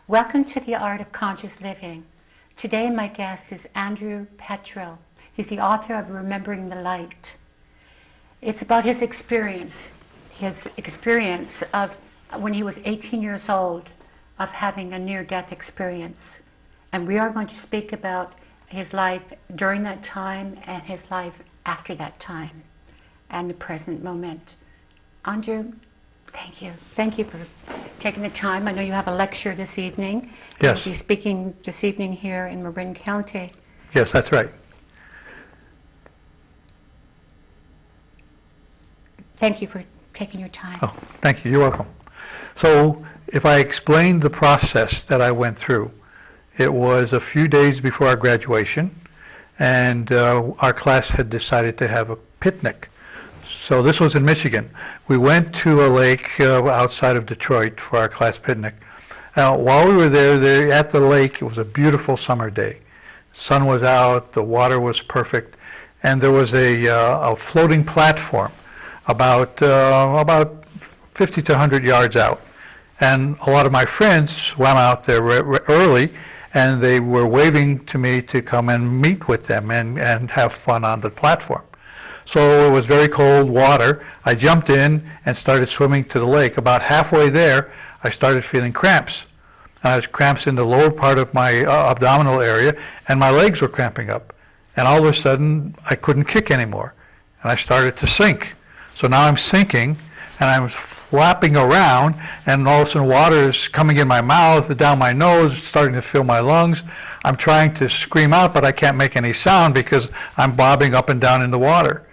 Welcome to the Art of Conscious Living. Today my guest is Andrew Petrel. He's the author of Remembering the Light. It's about his experience of when he was 18 years old of having a near-death experience. And we are going to speak about his life during that time and his life after that time and the present moment. Andrew, thank you. Thank you for taking the time. I know you have a lecture this evening. Yes. You'll be speaking this evening here in Marin County. Yes, that's right. Thank you for taking your time. Oh, thank you. You're welcome. So if I explained the process that I went through, it was a few days before our graduation, and our class had decided to have a picnic. So this was in Michigan. We went to a lake outside of Detroit for our class picnic. While we were there at the lake, it was a beautiful summer day. Sun was out, the water was perfect, and there was a floating platform about 50 to 100 yards out. And a lot of my friends swam out there early, and they were waving to me to come and meet with them and have fun on the platform. So it was very cold water. I jumped in and started swimming to the lake. About halfway there, I started feeling cramps. And I was cramps in the lower part of my abdominal area, and my legs were cramping up. And all of a sudden, I couldn't kick anymore. And I started to sink. So now I'm sinking, and I'm flapping around, and all of a sudden water is coming in my mouth, down my nose, starting to fill my lungs. I'm trying to scream out, but I can't make any sound because I'm bobbing up and down in the water.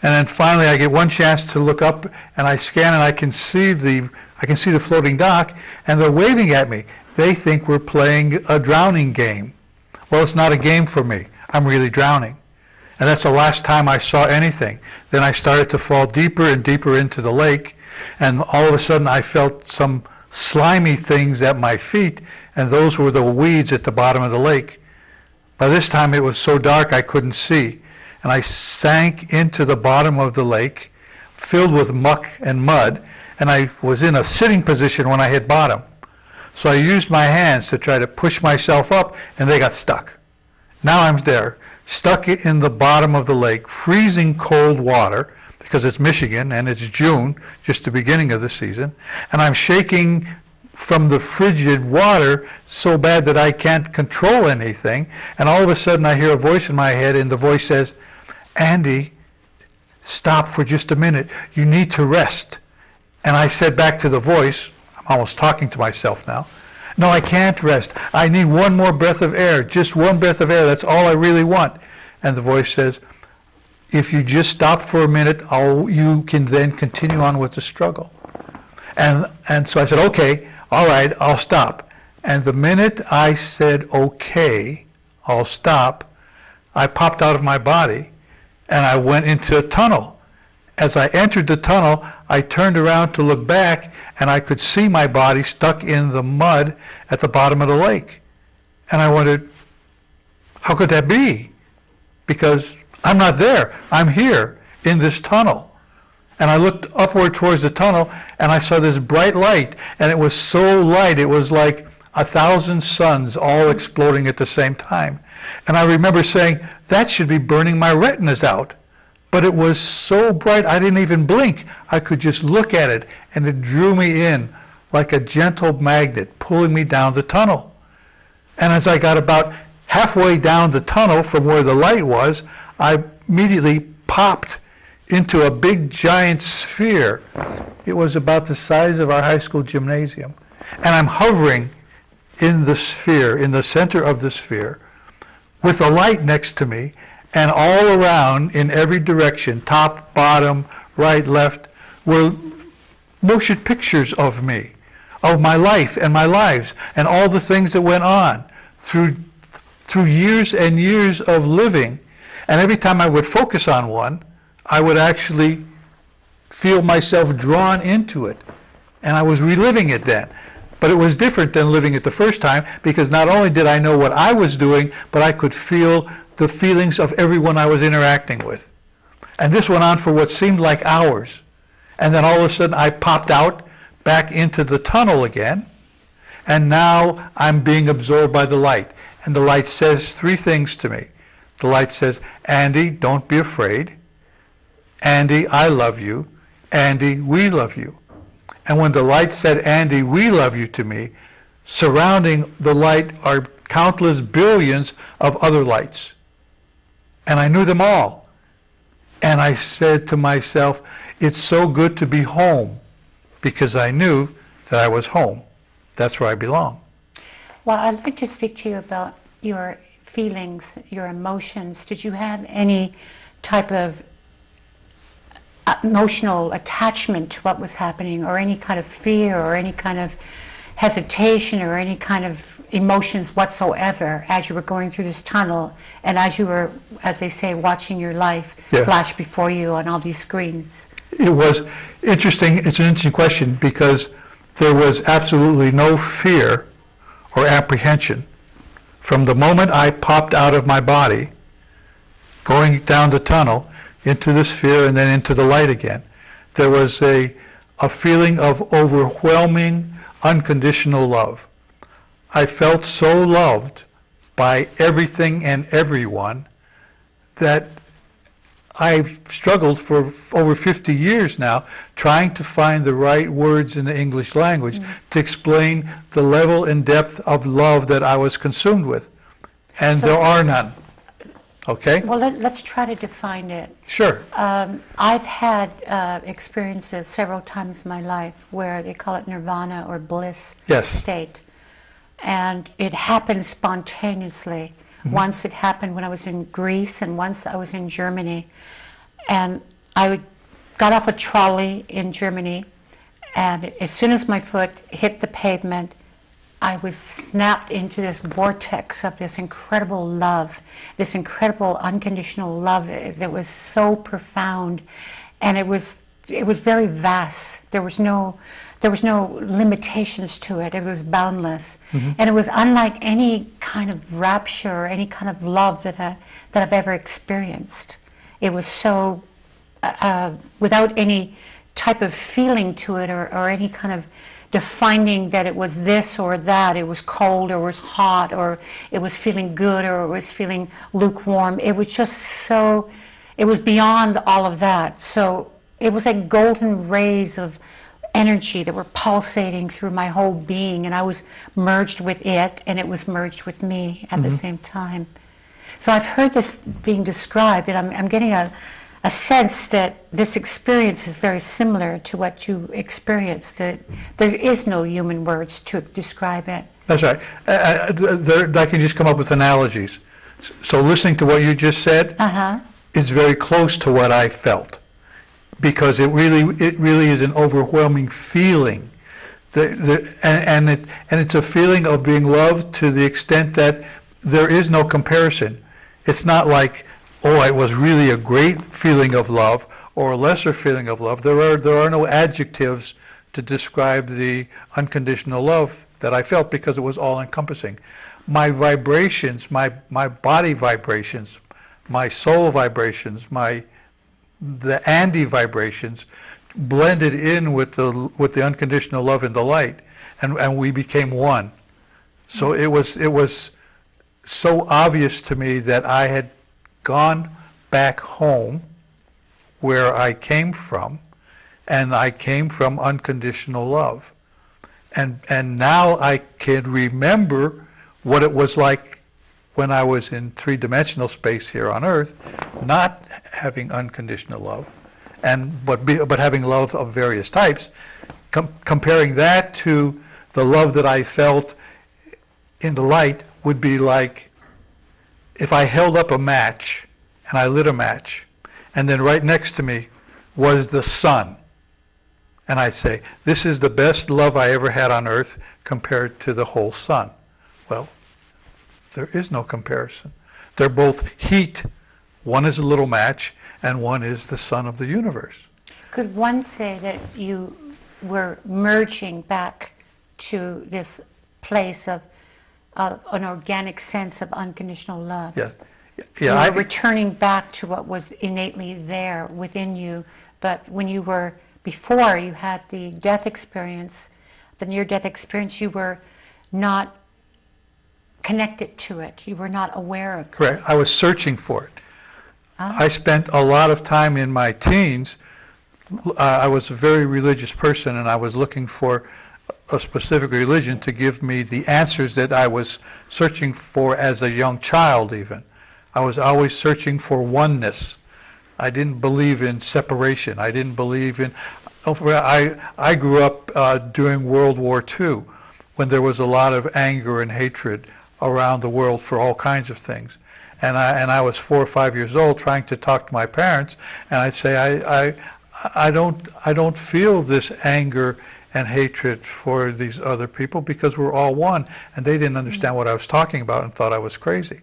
And then finally I get one chance to look up, and I scan, and I can see the floating dock, and they're waving at me. They think we're playing a drowning game. Well, it's not a game for me. I'm really drowning. And that's the last time I saw anything. Then I started to fall deeper and deeper into the lake, and all of a sudden I felt some slimy things at my feet, and those were the weeds at the bottom of the lake. By this time it was so dark I couldn't see. And I sank into the bottom of the lake, filled with muck and mud, and I was in a sitting position when I hit bottom. So I used my hands to try to push myself up, and they got stuck. Now I'm there, stuck in the bottom of the lake, freezing cold water, because it's Michigan and it's June, just the beginning of the season, and I'm shaking from the frigid water so bad that I can't control anything. And all of a sudden I hear a voice in my head, and the voice says, "Andy, stop for just a minute. You need to rest." And I said back to the voice, I'm almost talking to myself now, "No, I can't rest. I need one more breath of air, just one breath of air. That's all I really want." And the voice says, "If you just stop for a minute, you can then continue on with the struggle." And so I said, "Okay, all right, I'll stop." And the minute I said, "Okay, I'll stop," I popped out of my body, and I went into a tunnel. As I entered the tunnel, I turned around to look back, and I could see my body stuck in the mud at the bottom of the lake. And I wondered, how could that be? Because I'm not there. I'm here in this tunnel. And I looked upward towards the tunnel, and I saw this bright light, and it was so light, it was like 1,000 suns all exploding at the same time. And I remember saying, that should be burning my retinas out. But it was so bright, I didn't even blink. I could just look at it, and it drew me in like a gentle magnet, pulling me down the tunnel. And as I got about halfway down the tunnel from where the light was, I immediately popped into a big giant sphere. It was about the size of our high school gymnasium. And I'm hovering in the sphere, in the center of the sphere, with a light next to me, and all around in every direction, top, bottom, right, left, were motion pictures of me, of my life and my lives, and all the things that went on through years and years of living. And every time I would focus on one, I would actually feel myself drawn into it. And I was reliving it then. But it was different than living it the first time, because not only did I know what I was doing, but I could feel the feelings of everyone I was interacting with. And this went on for what seemed like hours. And then all of a sudden I popped out back into the tunnel again, And now I'm being absorbed by the light. And the light says three things to me. The light says, Andy, don't be afraid. Andy, I love you. Andy, we love you. And when the light said, Andy, we love you to me, surrounding the light are countless billions of other lights. And I knew them all. And I said to myself, it's so good to be home, because I knew that I was home. That's where I belong. Well, I'd like to speak to you about your feelings, your emotions. Did you have any type of emotional attachment to what was happening, or any kind of fear, or any kind of hesitation, or any kind of emotions whatsoever as you were going through this tunnel, and as you were, as they say, watching your life flash before you on all these screens? It was interesting. It's an interesting question, because there was absolutely no fear or apprehension. From the moment I popped out of my body, going down the tunnel, into the sphere and then into the light again, there was a feeling of overwhelming, unconditional love. I felt so loved by everything and everyone that I've struggled for over 50 years now trying to find the right words in the English language to explain the level and depth of love that I was consumed with. And there are none. Okay? Well, let's try to define it. Sure. I've had experiences several times in my life where they call it nirvana or bliss state. And it happened spontaneously. Once it happened when I was in Greece, and once I was in Germany. And I got off a trolley in Germany, and as soon as my foot hit the pavement, I was snapped into this vortex of this incredible love, this incredible unconditional love that was so profound, and it was very vast. There was no limitations to it. It was boundless, and it was unlike any kind of rapture or any kind of love that I've ever experienced. It was so without any type of feeling to it, or any kind of defining that it was this or that. It was cold or it was hot, or it was feeling good or it was feeling lukewarm. It was just so, it was beyond all of that. So it was like golden rays of energy that were pulsating through my whole being, and I was merged with it, and it was merged with me at the same time. So I've heard this being described, and I'm getting a sense that this experience is very similar to what you experienced, that there is no human words to describe it. That's right. I can just come up with analogies. So listening to what you just said is very close to what I felt, because it really is an overwhelming feeling. And it's a feeling of being loved to the extent that there is no comparison. It's not like, oh, it was really a great feeling of love or a lesser feeling of love. There are no adjectives to describe the unconditional love that I felt, because it was all encompassing. My vibrations, my body vibrations, my soul vibrations, the Andy vibrations blended in with the unconditional love in the light, and we became one. So it was so obvious to me that I had gone back home where I came from, and I came from unconditional love. And now I can remember what it was like when I was in three-dimensional space here on Earth, not having unconditional love, but having love of various types. Comparing that to the love that I felt in the light would be like if I held up a match and I lit a match, and then right next to me was the sun, and I say, this is the best love I ever had on Earth compared to the whole sun. Well, there is no comparison. They're both heat. One is a little match, and one is the sun of the universe. Could one say that you were merging back to this place of an organic sense of unconditional love? Yes. You were returning back to what was innately there within you, but when you were, before you had the death experience, the near-death experience, you were not connected to it. You were not aware of it. Correct. I was searching for it. Ah. I spent a lot of time in my teens. I was a very religious person, and I was looking for a specific religion to give me the answers that I was searching for as a young child even. I was always searching for oneness. I didn't believe in separation. I didn't believe in... I grew up during World War II, when there was a lot of anger and hatred around the world for all kinds of things. And I was 4 or 5 years old trying to talk to my parents, and I'd say, I don't feel this anger and hatred for these other people because we're all one. And they didn't understand what I was talking about and thought I was crazy.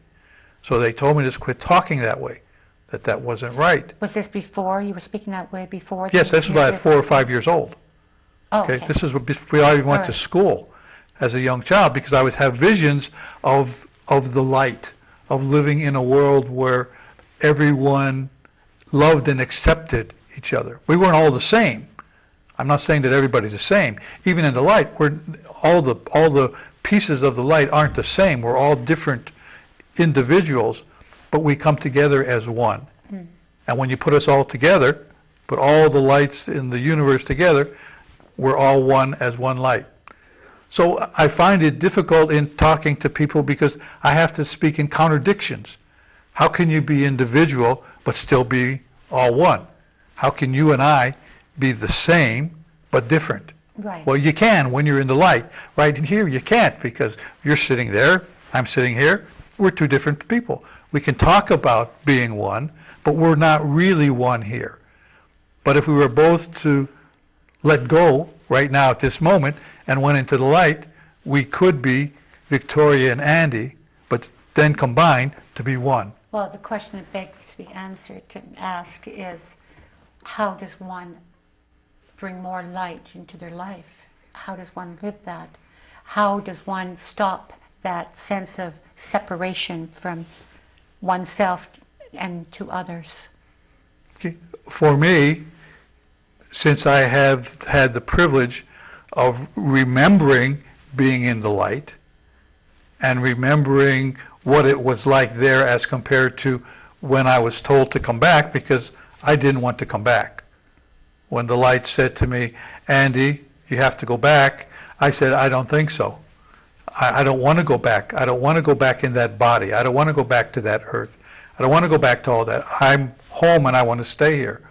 So they told me to just quit talking that way, that wasn't right. Was this before? You were speaking that way before? Yes, this was about 4 or 5 years old. Oh, okay. This is before I even went to school as a young child, because I would have visions of the light, of living in a world where everyone loved and accepted each other. We weren't all the same. I'm not saying that everybody's the same. Even in the light, all the pieces of the light aren't the same. We're all different individuals, but we come together as one. Mm. And when you put us all together, put all the lights in the universe together, we're all one as one light. So I find it difficult in talking to people because I have to speak in contradictions. How can you be individual but still be all one? How can you and I be the same but different? Right. Well, you can when you're in the light. Right in here you can't, because you're sitting there, I'm sitting here. We're two different people. We can talk about being one, but we're not really one here. But if we were both to let go right now at this moment and went into the light, we could be Victoria and Andy, but then combined to be one. Well, the question that begs to be answered to ask is, how does one bring more light into their life? How does one live that? How does one stop that sense of separation from oneself and to others? Okay. For me, since I have had the privilege of remembering being in the light and remembering what it was like there as compared to when I was told to come back, because I didn't want to come back. When the light said to me, Andy, you have to go back, I said, I don't think so. I don't want to go back. I don't want to go back in that body. I don't want to go back to that earth. I don't want to go back to all that. I'm home and I want to stay here.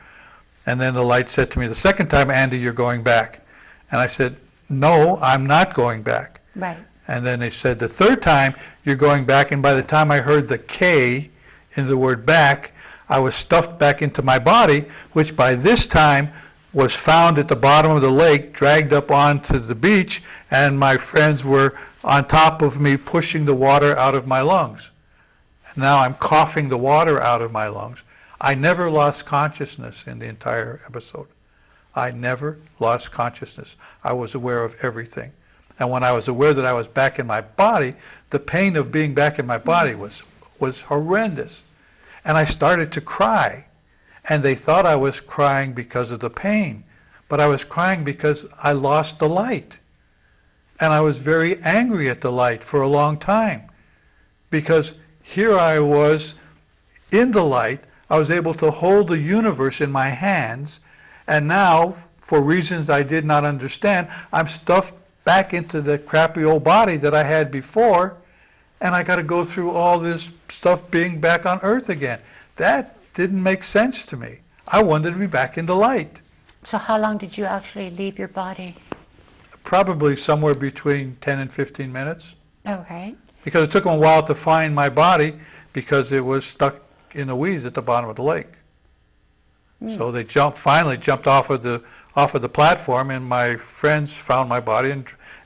And then the light said to me the second time, Andy, you're going back. And I said, no, I'm not going back. Right. And then they said the third time, you're going back. And by the time I heard the K in the word back, I was stuffed back into my body, which by this time was found at the bottom of the lake, dragged up onto the beach, and my friends were on top of me pushing the water out of my lungs. And now I'm coughing the water out of my lungs. I never lost consciousness in the entire episode. I never lost consciousness. I was aware of everything. And when I was aware that I was back in my body, the pain of being back in my body was horrendous. And I started to cry. And they thought I was crying because of the pain. But I was crying because I lost the light. And I was very angry at the light for a long time. Because here I was in the light. I was able to hold the universe in my hands. And now, for reasons I did not understand, I'm stuffed back into the crappy old body that I had before. And I got to go through all this stuff being back on Earth again. That didn't make sense to me. I wanted to be back in the light. So how long did you actually leave your body? Probably somewhere between 10 and 15 minutes. Okay. Because it took them a while to find my body because it was stuck in the weeds at the bottom of the lake. So they finally jumped off of the platform, and my friends found my body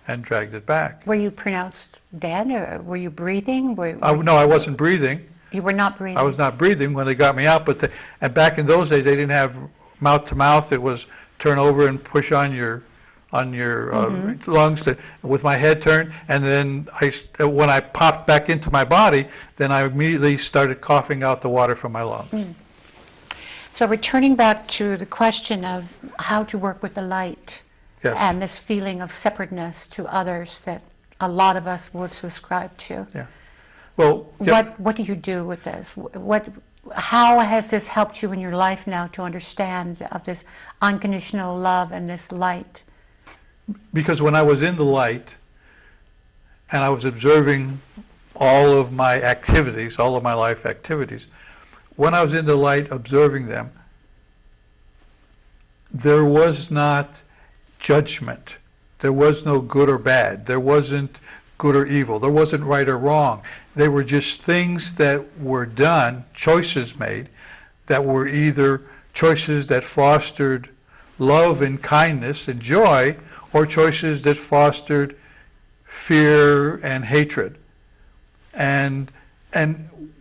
and dragged it back. Were you pronounced dead, or were you breathing? No, I wasn't breathing. You were not breathing? I was not breathing when they got me out, and back in those days they didn't have mouth to mouth. It was turn over and push on your lungs with my head turned, and then when I popped back into my body, then I immediately started coughing out the water from my lungs. So returning back to the question of how to work with the light, Yes. and this feeling of separateness to others that a lot of us would subscribe to. Yeah. Well, What do you do with this? How has this helped you in your life now to understand of this unconditional love and this light? because when I was in the light and I was observing all of my activities, all of my life activities, when I was in the light observing them, there was not judgment. There was no good or bad. There wasn't good or evil. There wasn't right or wrong. They were just things that were done, choices made, that were either choices that fostered love and kindness and joy, or choices that fostered fear and hatred. And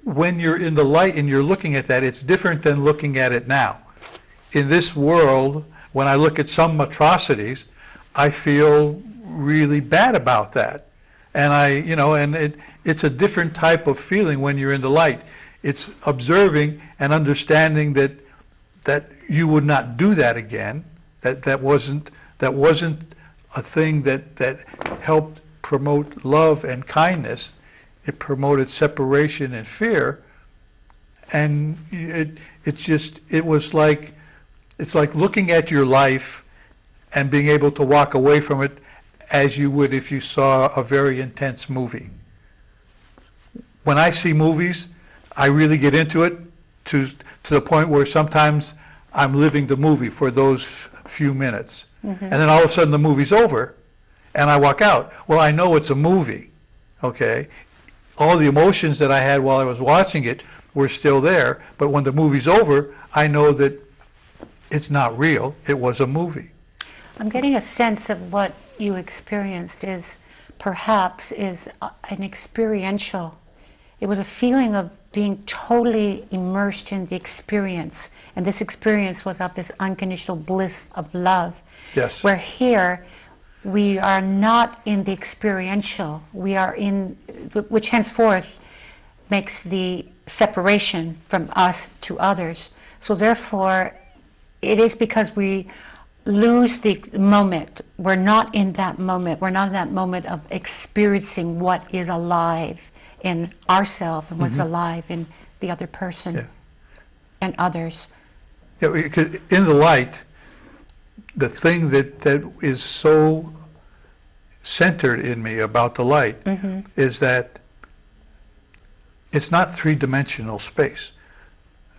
when you're in the light and you're looking at that, it's different than looking at it now. In this world, when I look at some atrocities, I feel really bad about that. And it's a different type of feeling when you're in the light. It's observing and understanding that you would not do that again. That wasn't a thing that helped promote love and kindness. It promoted separation and fear. And it's like looking at your life and being able to walk away from it as you would if you saw a very intense movie. When I see movies, I really get into it to the point where sometimes I'm living the movie for those few minutes. Mm-hmm. And then all of a sudden the movie's over and I walk out. Well, I know it's a movie, okay? All the emotions that I had while I was watching it were still there, but when the movie's over, I know that it's not real, it was a movie. I'm getting a sense of what you experienced is an experiential. It was a feeling of being totally immersed in the experience, and this experience was of this unconditional bliss of love. Yes. Where here, we are not in the experiential, we are in, which henceforth makes the separation from us to others. So therefore, it is because we lose the moment. We're not in that moment. We're not in that moment of experiencing what is alive in ourselves and what's alive in the other person and others. Yeah, because in the light, the thing that is so centered in me about the light is that it's not three-dimensional space.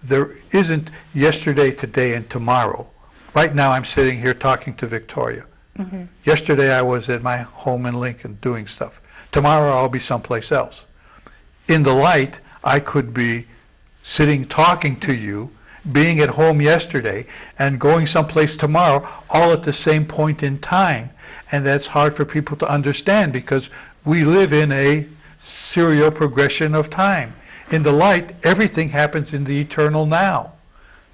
There isn't yesterday, today, and tomorrow. Right now I'm sitting here talking to Victoria. Yesterday I was at my home in Lincoln doing stuff. Tomorrow I'll be someplace else. In the light, I could be sitting talking to you, being at home yesterday, and going someplace tomorrow, all at the same point in time. And that's hard for people to understand because we live in a serial progression of time. In the light, everything happens in the eternal now.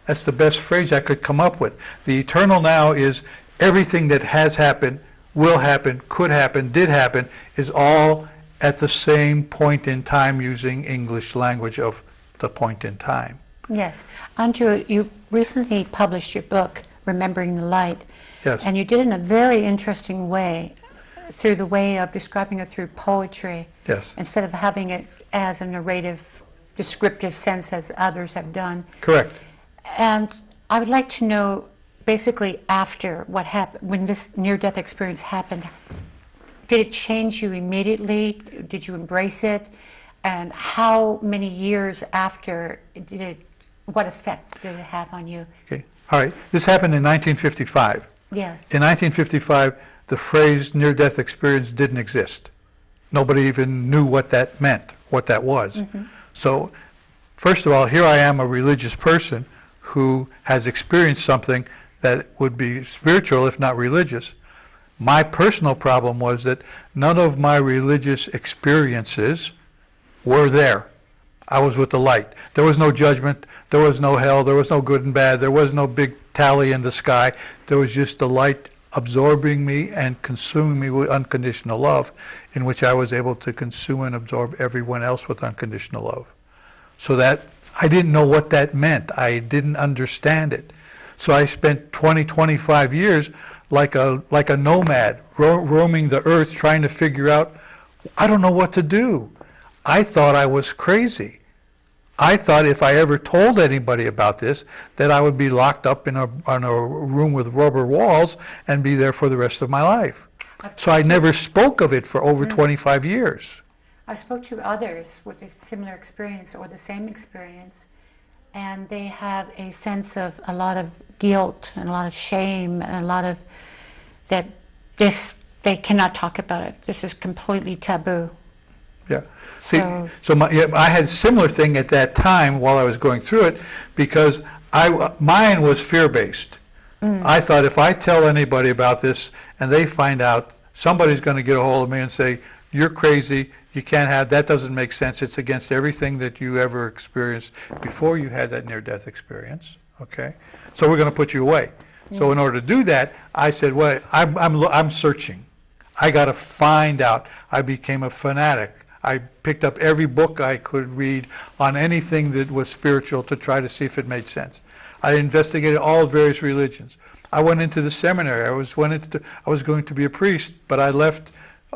That's the best phrase I could come up with. The eternal now is everything that has happened, will happen, could happen, did happen, is all at the same point in time using English language of the point in time. Yes. Andrew, you recently published your book, Remembering the Light. Yes. And you did it in a very interesting way, through the way of describing it through poetry. Yes. Instead of having it as a narrative, descriptive sense as others have done. Correct. And I would like to know, basically after what happened, when this near-death experience happened, did it change you immediately? Did you embrace it? And how many years after what effect did it have on you? Okay. All right. This happened in 1955. Yes. In 1955, the phrase near-death experience didn't exist. Nobody even knew what that meant, what that was. So, first of all, here I am, a religious person who has experienced something that would be spiritual, if not religious. My personal problem was that none of my religious experiences were there. I was with the light. There was no judgment, there was no hell, there was no good and bad, there was no big tally in the sky. There was just the light absorbing me and consuming me with unconditional love, in which I was able to consume and absorb everyone else with unconditional love. So that I didn't know what that meant. I didn't understand it. So I spent 25 years like a nomad, roaming the earth, trying to figure out I don't know what to do. I thought I was crazy. I thought if I ever told anybody about this, that I would be locked up in a room with rubber walls and be there for the rest of my life. So I never spoke of it for over 25 years. I spoke to others with a similar experience or the same experience, and they have a sense of a lot of guilt and a lot of shame and a lot of that they cannot talk about it. This is completely taboo. Yeah. See, I had a similar thing at that time while I was going through it, because mine was fear-based. I thought if I tell anybody about this and they find out, somebody's going to get a hold of me and say, you're crazy, you can't have, that doesn't make sense, it's against everything that you ever experienced before you had that near-death experience, okay? So we're going to put you away. So in order to do that, I said, well, I'm searching. I got to find out. I became a fanatic. I picked up every book I could read on anything that was spiritual to try to see if it made sense. I investigated all various religions. I went into the seminary. I was going to be a priest, but I left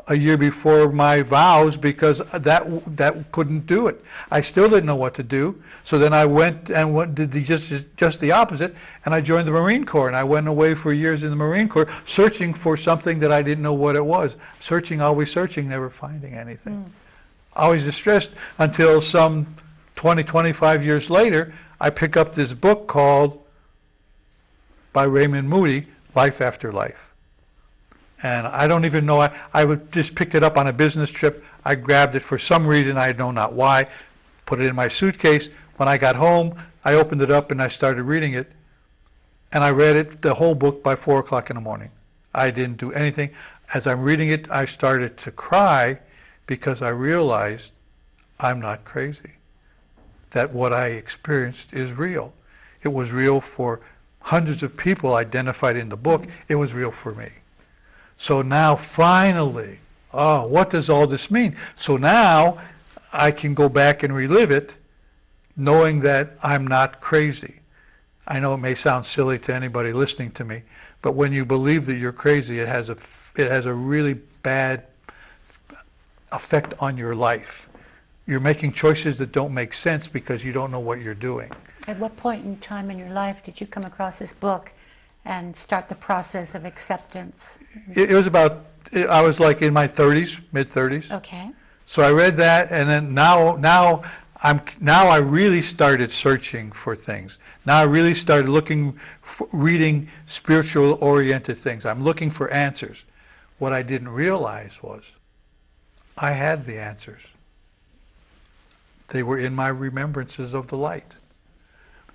a year before my vows because that couldn't do it. I still didn't know what to do. So then I went and did just the opposite, and I joined the Marine Corps, and I went away for years in the Marine Corps searching for something that I didn't know what it was. Always searching, never finding anything. Always distressed until some 20, 25 years later, I pick up this book called, by Raymond Moody, Life After Life. And I don't even know, I just picked it up on a business trip. I grabbed it for some reason, I know not why, put it in my suitcase. When I got home, I opened it up and I started reading it. And I read it, the whole book, by 4 o'clock in the morning. I didn't do anything. As I'm reading it, I started to cry because I realized I'm not crazy. That what I experienced is real. It was real for hundreds of people identified in the book. It was real for me. So now finally, what does all this mean? So now I can go back and relive it knowing that I'm not crazy. I know it may sound silly to anybody listening to me, but when you believe that you're crazy, it has a really bad effect on your life. You're making choices that don't make sense because you don't know what you're doing. At what point in time in your life did you come across this book and start the process of acceptance? It was about, I was like in my 30s, mid-30s. Okay. So I read that, and then now I really started searching for things. Now I really started reading spiritual-oriented things. I'm looking for answers. What I didn't realize was I had the answers. They were in my remembrances of the light.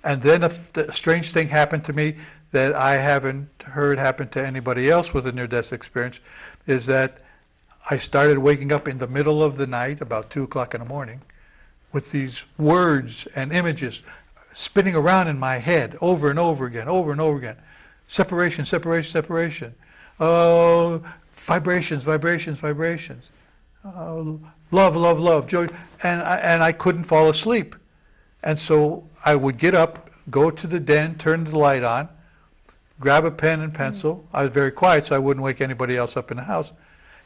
And then a strange thing happened to me that I haven't heard happen to anybody else with a near-death experience, is that I started waking up in the middle of the night, about 2 o'clock in the morning, with these words and images spinning around in my head over and over again, over and over again. Separation, separation, separation. Oh, vibrations, vibrations, vibrations. Love, love, love, joy. And I couldn't fall asleep. And so I would get up, go to the den, turn the light on, grab a pen and pencil. I was very quiet, so I wouldn't wake anybody else up in the house.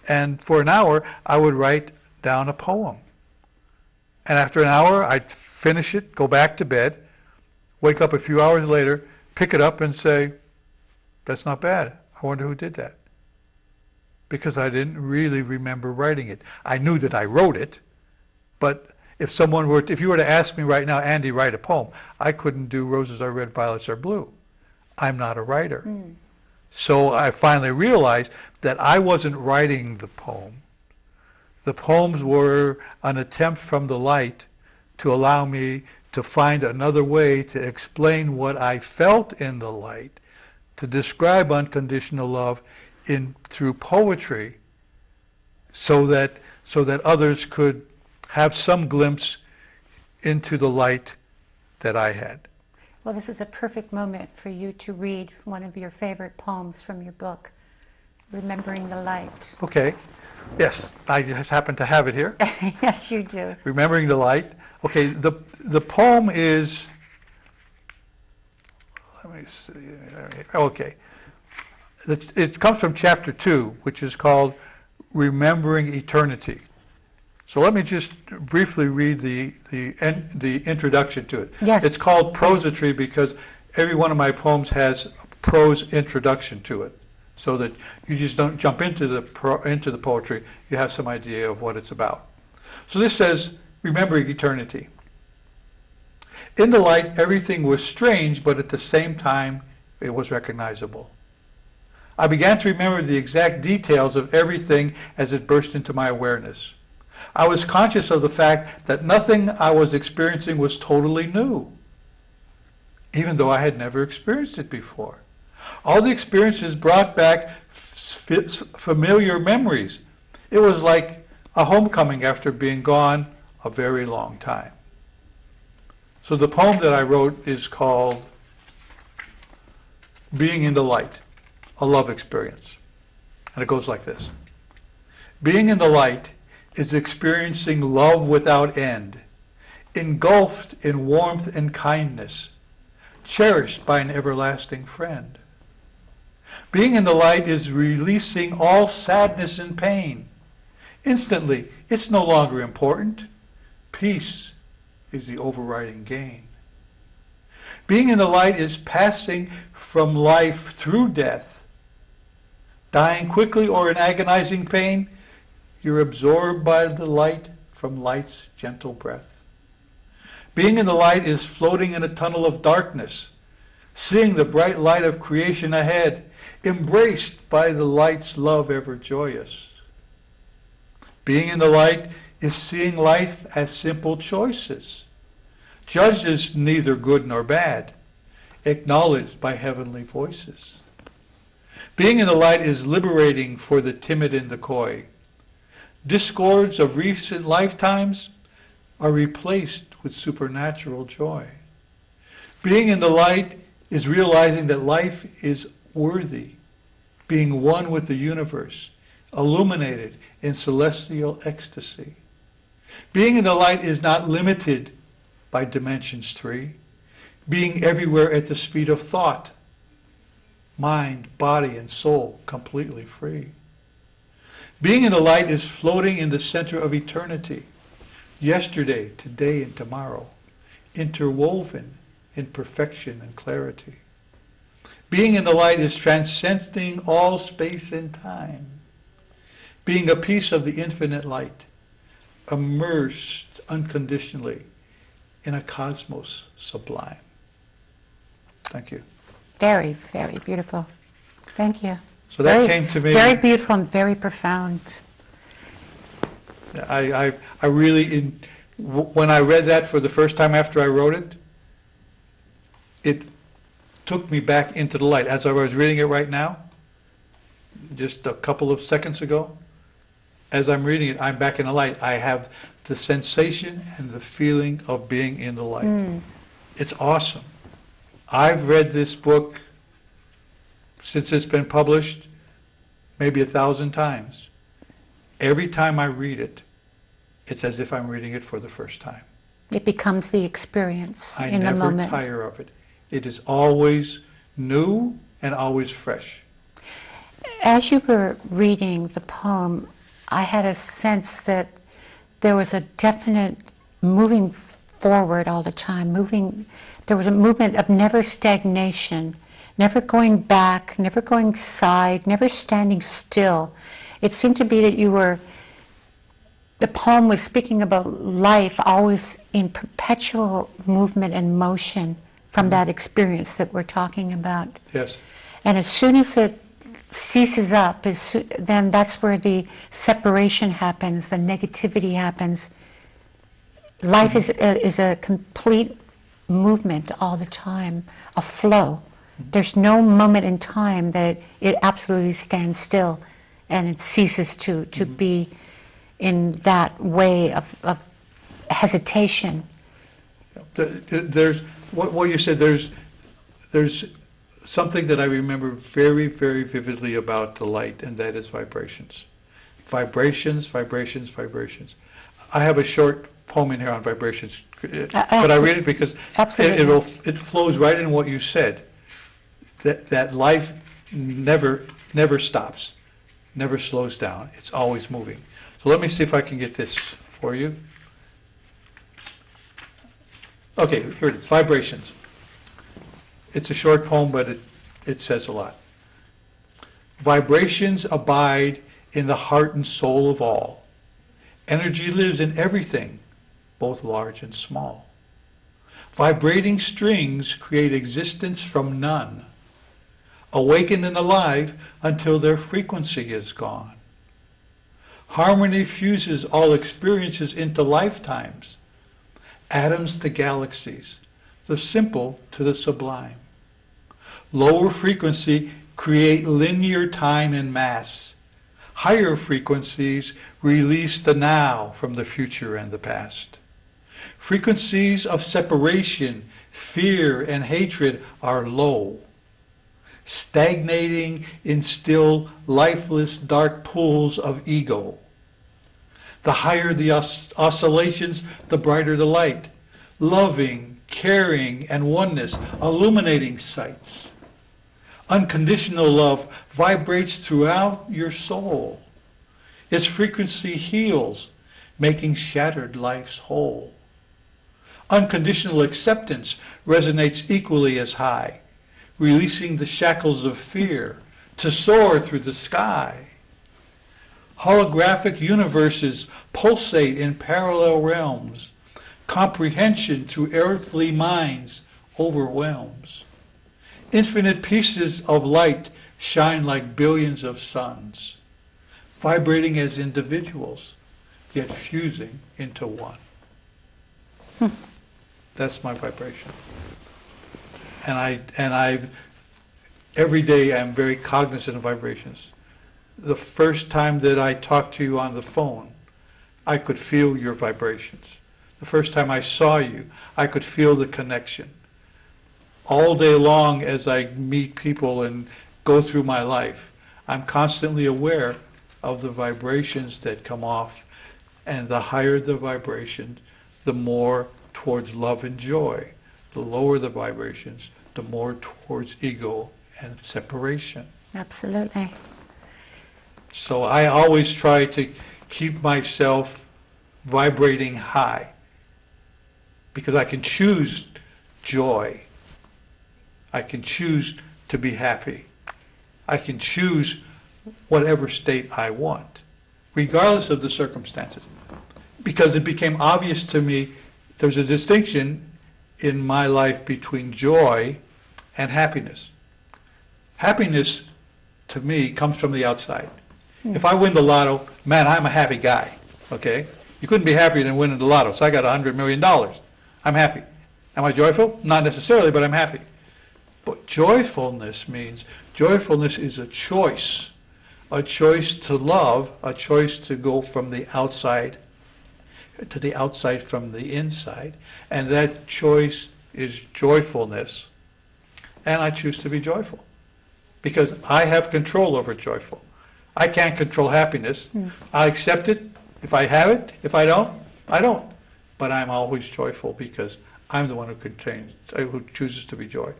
And for an hour, I would write down a poem. And after an hour, I'd finish it, go back to bed, wake up a few hours later, pick it up and say, that's not bad. I wonder who did that. Because I didn't really remember writing it. I knew that I wrote it, but if you were to ask me right now, Andy, write a poem, I couldn't do Roses Are Red, Violets Are Blue. I'm not a writer. So I finally realized that I wasn't writing the poem. The poems were an attempt from the light to allow me to find another way to explain what I felt in the light, to describe unconditional love through poetry, so that others could have some glimpse into the light that I had. Well, this is a perfect moment for you to read one of your favorite poems from your book, Remembering the Light. Okay. Yes, I just happen to have it here. Yes, you do. Remembering the Light. Okay, the poem is, let me see, okay. It comes from chapter 2, which is called Remembering Eternity. So let me just briefly read the introduction to it. Yes. It's called prosody because every one of my poems has a prose introduction to it, so that you just don't jump into the poetry. You have some idea of what it's about. So this says, remembering eternity. In the light, everything was strange, but at the same time, it was recognizable. I began to remember the exact details of everything as it burst into my awareness. I was conscious of the fact that nothing I was experiencing was totally new, even though I had never experienced it before. All the experiences brought back familiar memories. It was like a homecoming after being gone a very long time. So the poem that I wrote is called Being in the Light, a Love Experience. And it goes like this. Being in the light is experiencing love without end, engulfed in warmth and kindness, cherished by an everlasting friend. Being in the light is releasing all sadness and pain. Instantly, it's no longer important. Peace is the overriding gain. Being in the light is passing from life through death. Dying quickly or in agonizing pain, you're absorbed by the light from light's gentle breath. Being in the light is floating in a tunnel of darkness, seeing the bright light of creation ahead, embraced by the light's love ever joyous. Being in the light is seeing life as simple choices, judged as neither good nor bad, acknowledged by heavenly voices. Being in the light is liberating for the timid and the coy. Discords of recent lifetimes are replaced with supernatural joy. Being in the light is realizing that life is worthy, being one with the universe, illuminated in celestial ecstasy. Being in the light is not limited by dimensions 3, being everywhere at the speed of thought, mind, body, and soul completely free. Being in the light is floating in the center of eternity, yesterday, today, and tomorrow, interwoven in perfection and clarity. Being in the light is transcending all space and time, being a piece of the infinite light, immersed unconditionally in a cosmos sublime. Thank you. Very, very beautiful. Thank you. So that came to me. Very beautiful and very profound. I really, when I read that for the first time after I wrote it, it took me back into the light. As I was reading it right now, just a couple of seconds ago, as I'm reading it, I'm back in the light. I have the sensation and the feeling of being in the light. It's awesome. I've read this book since it's been published maybe 1,000 times. Every time I read it, it's as if I'm reading it for the first time. It becomes the experience in the moment. I never tire of it. It is always new and always fresh. As you were reading the poem, I had a sense that there was a definite moving forward all the time, there was a movement of never stagnation, never going back, never going side, never standing still. It seemed to be that the poem was speaking about life always in perpetual movement and motion from that experience that we're talking about. Yes. And as soon as it ceases up, then that's where the separation happens, the negativity happens. Life is a complete movement all the time, a flow. There's no moment in time that it absolutely stands still and it ceases to be in that way of hesitation. There's what you said. There's something that I remember very, very vividly about the light, and that is vibrations. Vibrations, vibrations, vibrations. I have a short poem in here on vibrations. Could I read it? Because it flows right in what you said. That life never stops, never slows down. It's always moving. So let me see if I can get this for you. Okay, here it is, Vibrations. It's a short poem, but it says a lot. Vibrations abide in the heart and soul of all. Energy lives in everything, both large and small. Vibrating strings create existence from none, awakened and alive until their frequency is gone. Harmony fuses all experiences into lifetimes, atoms to galaxies, the simple to the sublime. Lower frequency create linear time and mass. Higher frequencies release the now from the future and the past. Frequencies of separation, fear, and hatred are low, stagnating in still, lifeless, dark pools of ego. The higher the oscillations, the brighter the light, loving, caring, and oneness, illuminating sights. Unconditional love vibrates throughout your soul. Its frequency heals, making shattered lives whole. Unconditional acceptance resonates equally as high, releasing the shackles of fear to soar through the sky. Holographic universes pulsate in parallel realms. Comprehension through earthly minds overwhelms. Infinite pieces of light shine like billions of suns, vibrating as individuals, yet fusing into one. That's my vibration. And every day I'm very cognizant of vibrations. The first time that I talked to you on the phone, I could feel your vibrations. The first time I saw you, I could feel the connection. All day long as I meet people and go through my life, I'm constantly aware of the vibrations that come off, and the higher the vibration, the more towards love and joy. The lower the vibrations, the more towards ego and separation. Absolutely. So I always try to keep myself vibrating high, because I can choose joy. I can choose to be happy. I can choose whatever state I want, regardless of the circumstances. Because it became obvious to me there's a distinction in my life between joy and happiness. Happiness, to me, comes from the outside. If I win the lotto, man, I'm a happy guy, okay? You couldn't be happier than winning the lotto, so I got $100 million. I'm happy. Am I joyful? Not necessarily, but I'm happy. But joyfulness is a choice to love, a choice to go from the outside to the outside from the inside, and that choice is joyfulness. And I choose to be joyful, because I have control over joyful. I can't control happiness. I accept it if I have it. If I don't, I don't. But I'm always joyful because I'm the one who chooses to be joy.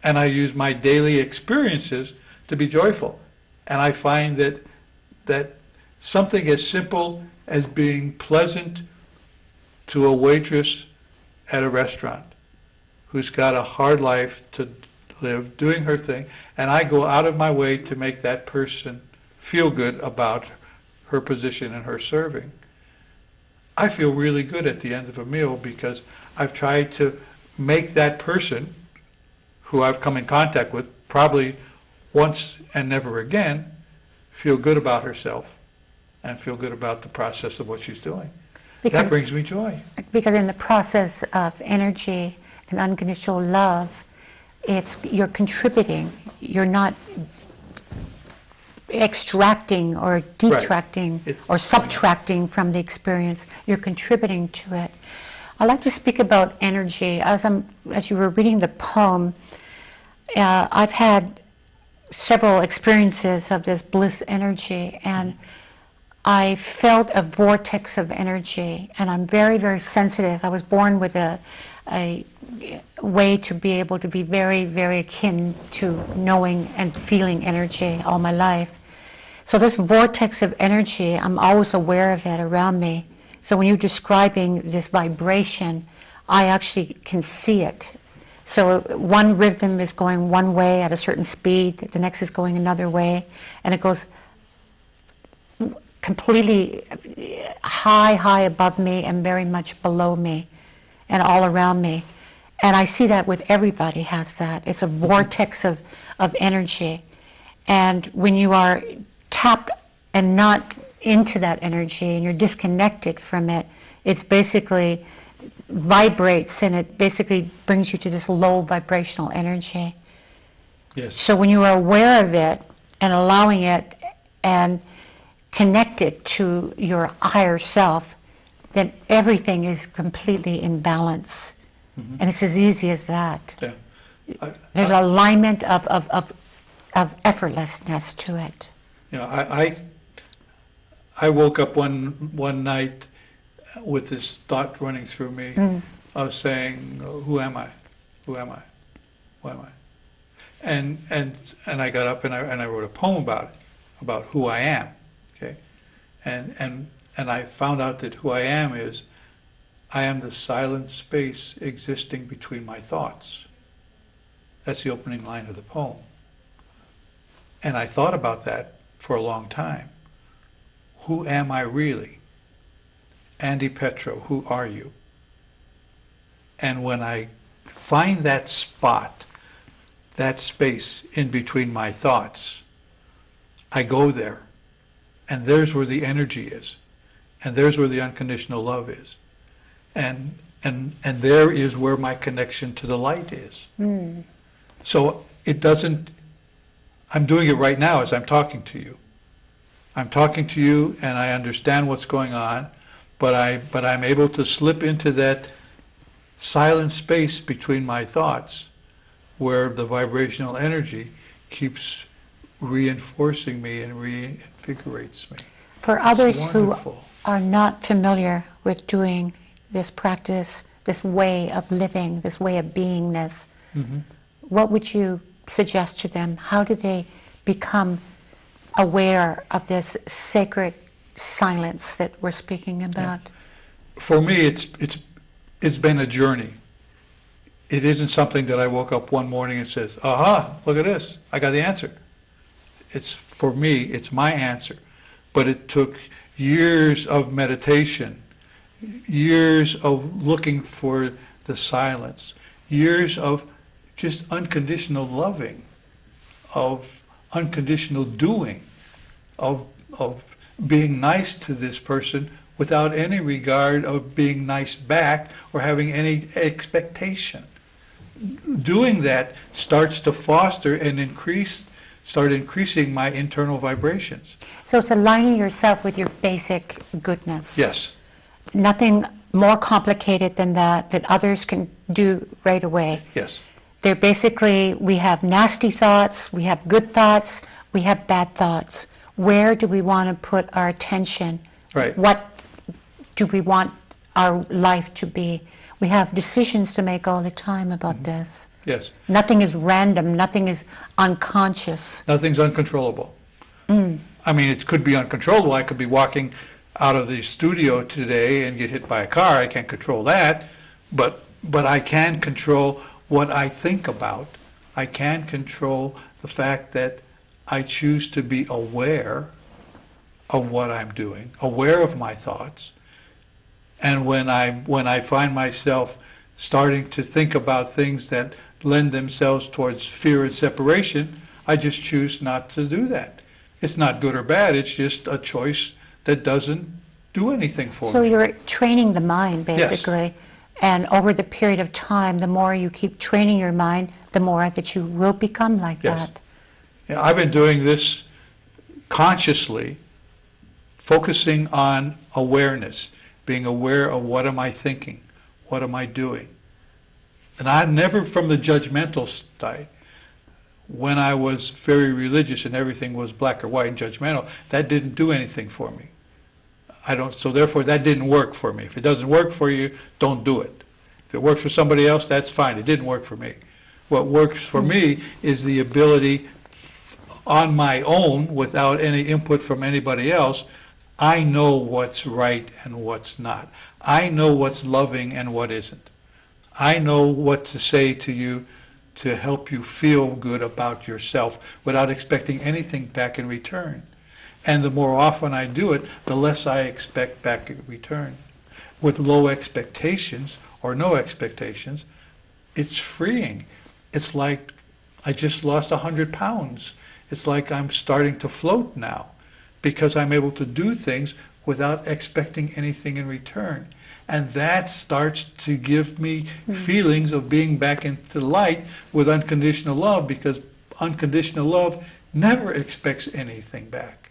And I use my daily experiences to be joyful. And I find that something as simple as being pleasant to a waitress at a restaurant who's got a hard life to live, doing her thing, and I go out of my way to make that person feel good about her position and her serving. I feel really good at the end of a meal because I've tried to make that person who I've come in contact with, probably once and never again, feel good about herself and feel good about the process of what she's doing. That brings me joy. Because in the process of energy and unconditional love, you're contributing. You're not extracting or detracting or subtracting from the experience. You're contributing to it. I'd like to speak about energy. As you were reading the poem, I've had several experiences of this bliss energy, and I felt a vortex of energy, and I'm very, very sensitive. I was born with a way to be able to be very, very akin to knowing and feeling energy all my life. So this vortex of energy, I'm always aware of it around me, So when you're describing this vibration, I actually can see it. So one rhythm is going one way at a certain speed, the next is going another way, and it goes completely high above me and very much below me and all around me. And I see that with everybody has that. It's a vortex of energy. And when you are tapped and not into that energy and you're disconnected from it, it's basically vibrates and it basically brings you to this low vibrational energy. Yes. So when you are aware of it and allowing it and connect it to your higher self, then everything is completely in balance. Mm-hmm. And it's as easy as that. Yeah. There's an alignment of effortlessness to it. I woke up one night with this thought running through me of saying, who am I? Who am I? Who am I? And I got up and I wrote a poem about who I am. Okay? And I found out that who I am is, I am the silent space existing between my thoughts. That's the opening line of the poem. And I thought about that for a long time. Who am I really? Andy Petro, who are you? And when I find that spot, that space in between my thoughts, I go there. And there's where the energy is. And there's where the unconditional love is. And there is where my connection to the light is. Mm. So it doesn't, I'm doing it right now as I'm talking to you. I'm talking to you and I understand what's going on, but I'm able to slip into that silent space between my thoughts where the vibrational energy keeps reinforcing me and reinvigorates me. For others who are not familiar with doing this practice, this way of living, this way of beingness, what would you suggest to them? How do they become aware of this sacred silence that we're speaking about? Yeah. For me, it's been a journey. It isn't something that I woke up one morning and says, aha, look at this, I got the answer. It's, for me, it's my answer. But it took years of meditation, years of looking for the silence, years of just unconditional loving, of unconditional doing, of being nice to this person without any regard of being nice back or having any expectation. Doing that starts to foster and start increasing my internal vibrations. So it's aligning yourself with your basic goodness. Yes. Nothing more complicated than that others can do right away. Yes. They're basically, we have nasty thoughts, we have good thoughts, we have bad thoughts. Where do we want to put our attention? Right. What do we want our life to be? We have decisions to make all the time about this. Yes. Nothing is random, nothing is unconscious. Nothing's uncontrollable. I mean, it could be uncontrollable. I could be walking out of the studio today and get hit by a car. I can't control that, but I can control what I think about. I can control the fact that I choose to be aware of what I'm doing, aware of my thoughts. And when I find myself starting to think about things that lend themselves towards fear and separation, I just choose not to do that. It's not good or bad, it's just a choice that doesn't do anything for me. So you're training the mind, basically. Yes. And over the period of time, the more you keep training your mind, the more that you will become like Yes. that. Yeah, I've been doing this consciously, focusing on awareness, being aware of what am I thinking, what am I doing. And I'm never from the judgmental side. When I was very religious and everything was black or white and judgmental, that didn't do anything for me. So therefore that didn't work for me. If it doesn't work for you, don't do it. If it works for somebody else, that's fine. It didn't work for me. What works for me is the ability on my own, without any input from anybody else, I know what's right and what's not. I know what's loving and what isn't. I know what to say to you to help you feel good about yourself without expecting anything back in return. And the more often I do it, the less I expect back in return. With low expectations or no expectations, it's freeing. It's like I just lost 100 pounds. It's like I'm starting to float now because I'm able to do things without expecting anything in return. And that starts to give me feelings of being back into light with unconditional love, because unconditional love never expects anything back.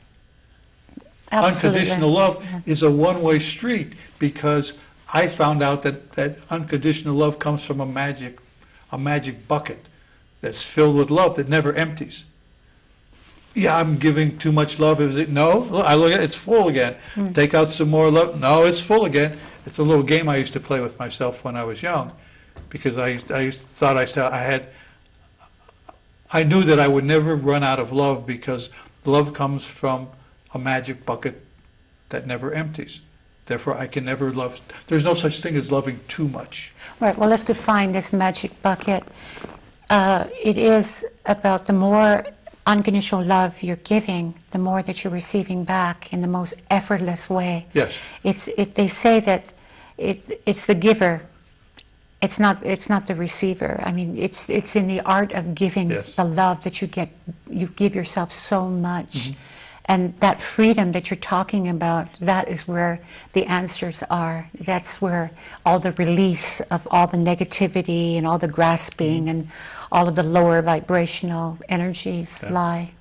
Absolutely. Unconditional love is a one-way street, because I found out that unconditional love comes from a magic bucket that's filled with love that never empties. Yeah, I'm giving too much love. Is it? No. Look, I look at it, it's full again. Take out some more love. No, it's full again. It's a little game I used to play with myself when I was young, because I thought I knew that I would never run out of love, because love comes from a magic bucket that never empties. Therefore, I can never love. There's no such thing as loving too much. Right. Well, let's define this magic bucket. It is about the more unconditional love you're giving, the more that you're receiving back in the most effortless way. Yes. They say that it's the giver. It's not the receiver. I mean, it's in the art of giving the love that you get. You give yourself so much. And that freedom that you're talking about, that is where the answers are. That's where all the release of all the negativity and all the grasping and all of the lower vibrational energies lie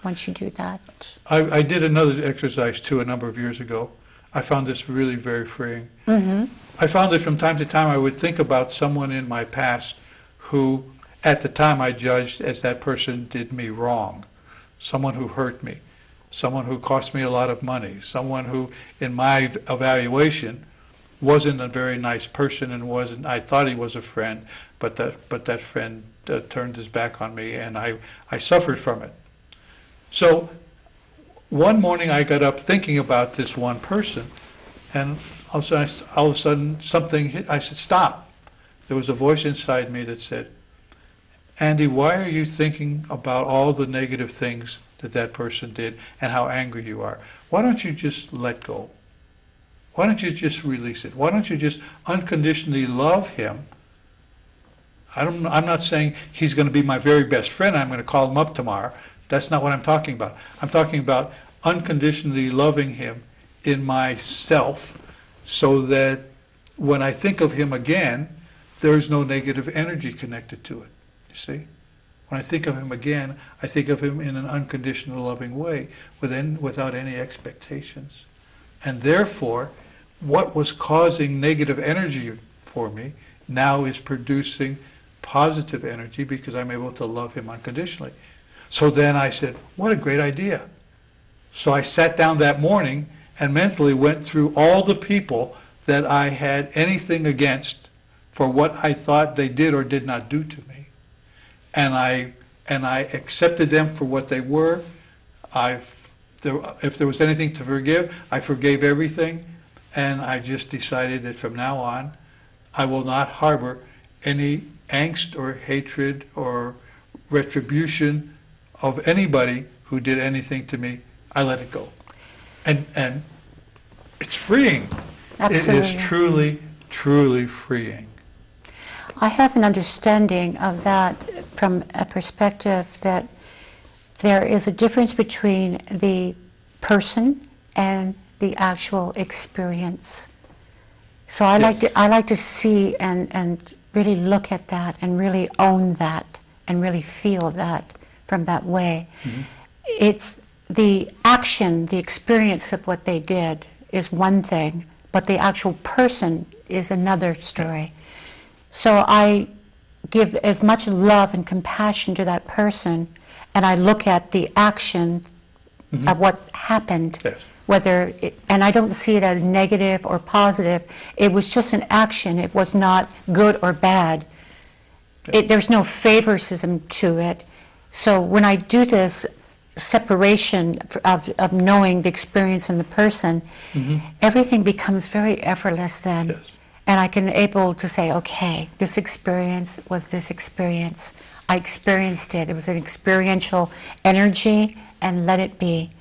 once you do that. I did another exercise too a number of years ago. I found this really very freeing. I found that from time to time I would think about someone in my past who at the time I judged as that person did me wrong, someone who hurt me, someone who cost me a lot of money, someone who in my evaluation wasn't a very nice person and wasn't, I thought he was a friend, but that friend turned his back on me, and I suffered from it. So one morning I got up thinking about this one person, and all of a sudden something hit. I said, stop. There was a voice inside me that said, Andy, why are you thinking about all the negative things that person did and how angry you are? Why don't you just let go? Why don't you just release it? Why don't you just unconditionally love him? I'm not saying he's going to be my very best friend. I'm going to call him up tomorrow. That's not what I'm talking about. I'm talking about unconditionally loving him in myself, so that when I think of him again, there's no negative energy connected to it. You see? When I think of him again, I think of him in an unconditional loving way, without any expectations. And therefore, what was causing negative energy for me now is producing positive energy, because I'm able to love him unconditionally. So then I said, what a great idea. So I sat down that morning and mentally went through all the people that I had anything against for what I thought they did or did not do to me. And I accepted them for what they were. If there was anything to forgive, I forgave everything. And I just decided that from now on, I will not harbor any angst or hatred or retribution of anybody who did anything to me. I let it go. And it's freeing. Absolutely. It is truly, truly freeing. I have an understanding of that from a perspective that there is a difference between the person and the actual experience. So I like to see and really look at that and really own that and really feel that from that way. It's the action, the experience of what they did is one thing, but the actual person is another story. So I give as much love and compassion to that person, and I look at the action of what happened. And I don't see it as negative or positive. It was just an action. It was not good or bad. There's no favoritism to it. So when I do this, separation of knowing the experience and the person, everything becomes very effortless then. Yes. And I can able to say, okay, this experience was this experience. I experienced it. It was an experiential energy, and let it be.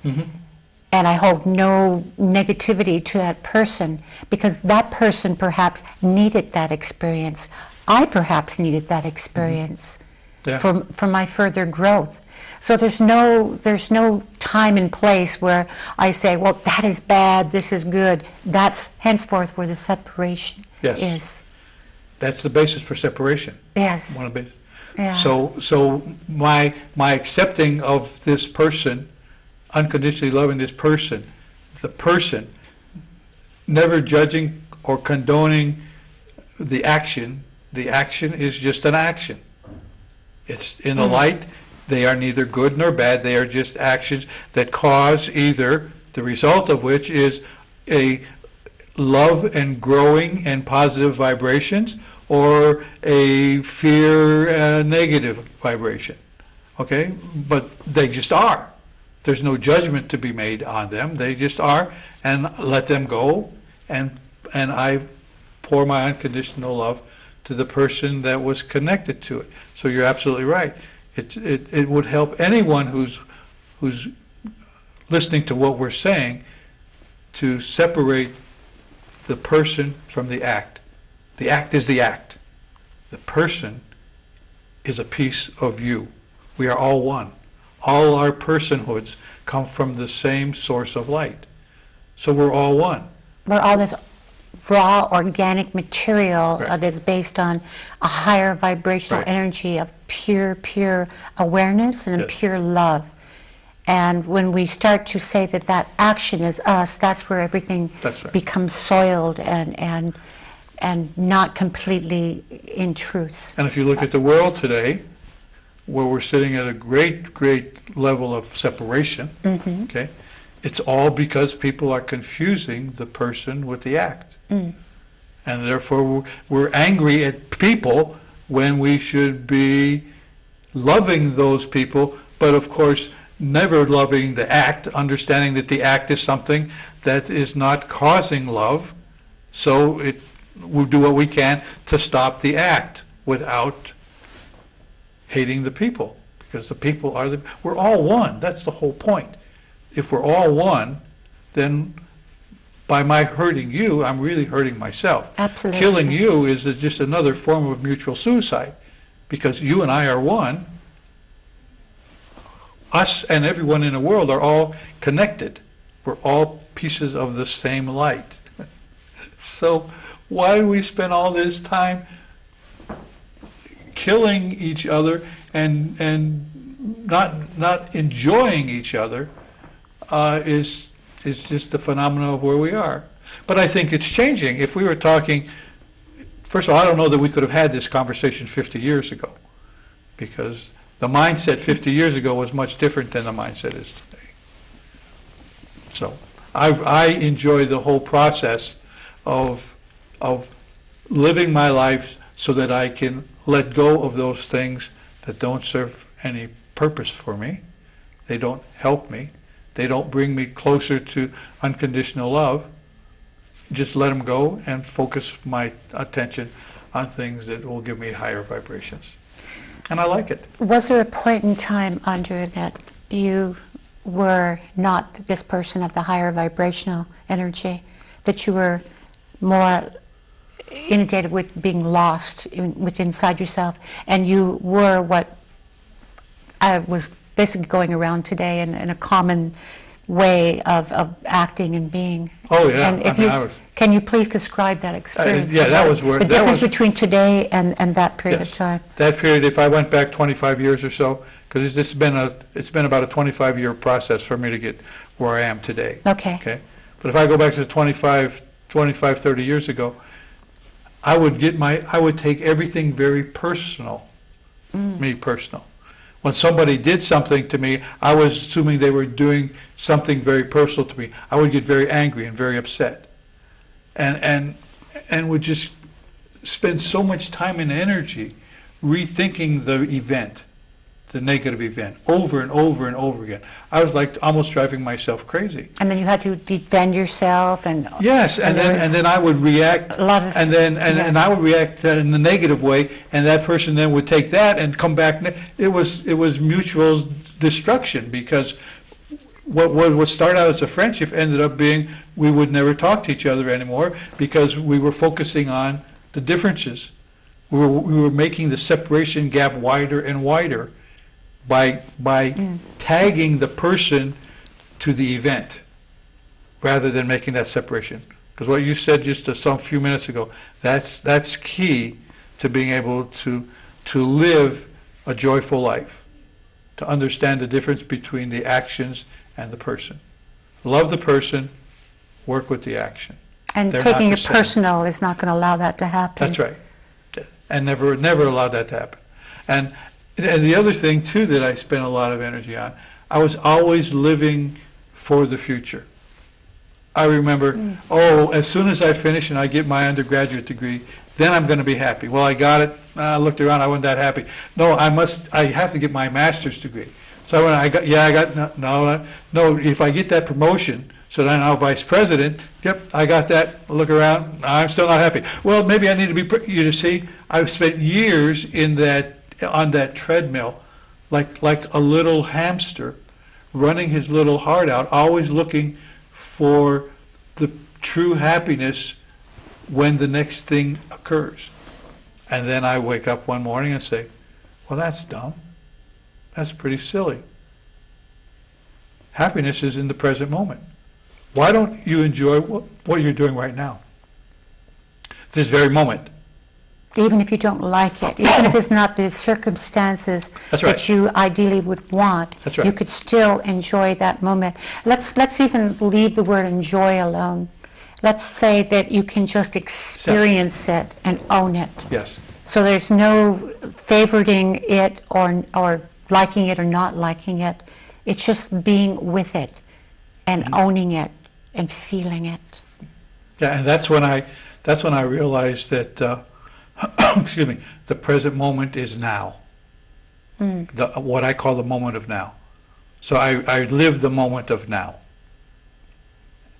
And I hold no negativity to that person, because that person perhaps needed that experience. I perhaps needed that experience for my further growth. So there's no time and place where I say, well, that is bad, this is good. That's henceforth where the separation is. That's the basis for separation. Yes. One of the Yeah. So my accepting of this person, unconditionally loving this person, the person, never judging or condoning the action is just an action. It's in the light. They are neither good nor bad. They are just actions that cause either, the result of which is a love and growing and positive vibrations, or a fear negative vibration. Okay? But they just are. There's no judgment to be made on them. They just are, and let them go, and I pour my unconditional love to the person that was connected to it. So you're absolutely right. It would help anyone who's listening to what we're saying to separate the person from the act. The act is the act. The person is a piece of you. We are all one. All our personhoods come from the same source of light. So we're all one. We're all this raw organic material that's based on a higher vibrational energy of pure awareness and pure love. And when we start to say that action is us, that's where everything becomes soiled and not completely in truth. And if you look at the world today, where we're sitting at a great level of separation, okay, it's all because people are confusing the person with the act. And therefore we're angry at people when we should be loving those people, but of course never loving the act, understanding that the act is something that is not causing love. So we'll do what we can to stop the act without hating the people, because the people are we're all one. That's the whole point. If we're all one, then by my hurting you, I'm really hurting myself. Absolutely. Killing you is just another form of mutual suicide, because you and I are one. Us and everyone in the world are all connected. We're all pieces of the same light. So why do we spend all this time killing each other and not enjoying each other is just the phenomenon of where we are. But I think it's changing. If we were talking, first of all, I don't know that we could have had this conversation 50 years ago, because the mindset 50 years ago was much different than the mindset is today. So I enjoy the whole process of living my life so that I can let go of those things that don't serve any purpose for me. They don't help me. They don't bring me closer to unconditional love. Just let them go and focus my attention on things that will give me higher vibrations. And I like it. Was there a point in time, Andrew, that you were not this person of the higher vibrational energy, that you were more inundated with being lost inside yourself, and you were what I was basically going around today in a common way of acting and being? Oh yeah. And if can you please describe that experience? Yeah, that was where the difference between today and that period of time. That period, if I went back 25 years or so, because it's been about a 25-year process for me to get where I am today. Okay. But if I go back to 25, 30 years ago, I would take everything very personal, me personal. When somebody did something to me, I was assuming they were doing something very personal to me. I would get very angry and very upset, and would just spend so much time and energy rethinking the event the negative event over and over and over again. I was like almost driving myself crazy. And then you had to defend yourself, and yes, and then I would react, a lot of, and I would react in the negative way, and that person then would take that and come back. It was mutual destruction, because what started out as a friendship ended up being we would never talk to each other anymore, because we were focusing on the differences. We were making the separation gap wider and wider by tagging the person to the event rather than making that separation. Because what you said just a few minutes ago, that's key to being able to live a joyful life, to understand the difference between the actions and the person. Love the person, work with the action. And They're taking not it the same. personal is not going to allow that to happen. That's right. And never allow that to happen. And the other thing too that I spent a lot of energy on, I was always living for the future. I remember, as soon as I finish and I get my undergraduate degree, then I'm going to be happy. Well, I got it. I looked around. I wasn't that happy. No, I have to get my master's degree. So when no. If I get that promotion, so then I'm now vice president. Yep, I got that. Look around. I'm still not happy. Well, maybe I need to be. You see, I've spent years on that treadmill, like a little hamster, running his little heart out, always looking for the true happiness when the next thing occurs. And then I wake up one morning and say, well, that's dumb. That's pretty silly. Happiness is in the present moment. Why don't you enjoy what you're doing right now? This very moment. Even if you don't like it, even if it's not the circumstances that you ideally would want, you could still enjoy that moment. Let's even leave the word enjoy alone. Let's say that you can just experience it and own it. Yes. So there's no favoriting it or liking it or not liking it. It's just being with it and owning it and feeling it. Yeah, and that's when I realized that excuse me, the present moment is now. What I call the moment of now. So I live the moment of now,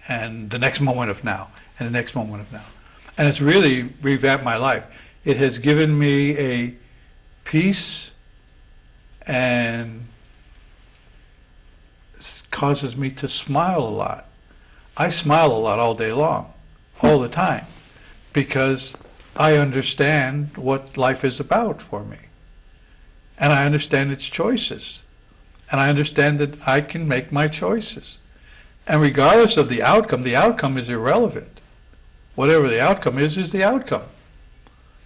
and the next moment of now, and the next moment of now. And it's really revamped my life. It has given me a peace, and causes me to smile a lot. I smile a lot all day long, all the time, because I understand what life is about for me. And I understand its choices. And I understand that I can make my choices. And regardless of the outcome is irrelevant. Whatever the outcome is the outcome.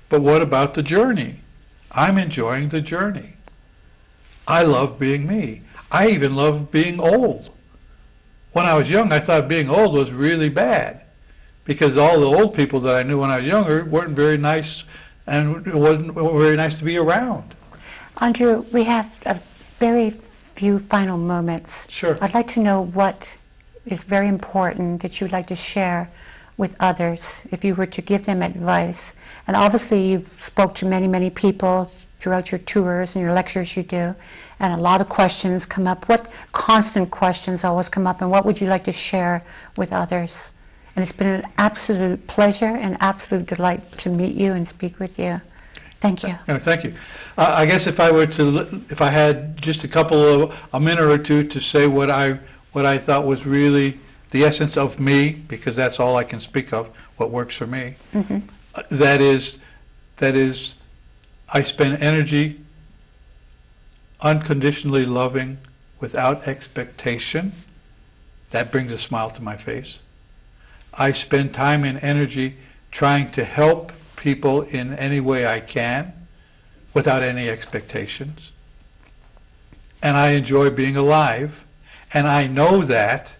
But what about the journey? I'm enjoying the journey. I love being me. I even love being old. When I was young, I thought being old was really bad, because all the old people that I knew when I was younger weren't very nice, and it wasn't very nice to be around. Andrew, we have a very few final moments. Sure. I'd like to know what is very important that you would like to share with others, if you were to give them advice. And obviously you've spoke to many, many people throughout your tours and your lectures you do, and a lot of questions come up. What constant questions always come up, and what would you like to share with others? And it's been an absolute pleasure and absolute delight to meet you and speak with you. Thank you. Thank you. I guess if I had just a minute or two to say what I thought was really the essence of me, because that's all I can speak of, what works for me. Mm-hmm. That is, I spend energy unconditionally loving without expectation. That brings a smile to my face. I spend time and energy trying to help people in any way I can without any expectations. And I enjoy being alive. And I know that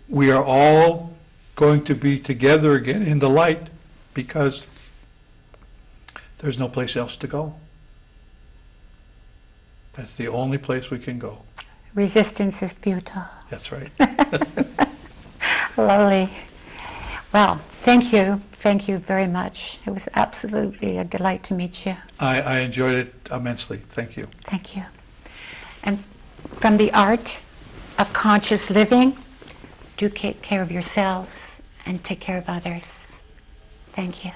we are all going to be together again in the light, because there's no place else to go. That's the only place we can go. Resistance is futile. That's right. Lovely. Well, thank you. Thank you very much. It was absolutely a delight to meet you. I enjoyed it immensely. Thank you. Thank you. And from the art of conscious living, do take care of yourselves and take care of others. Thank you.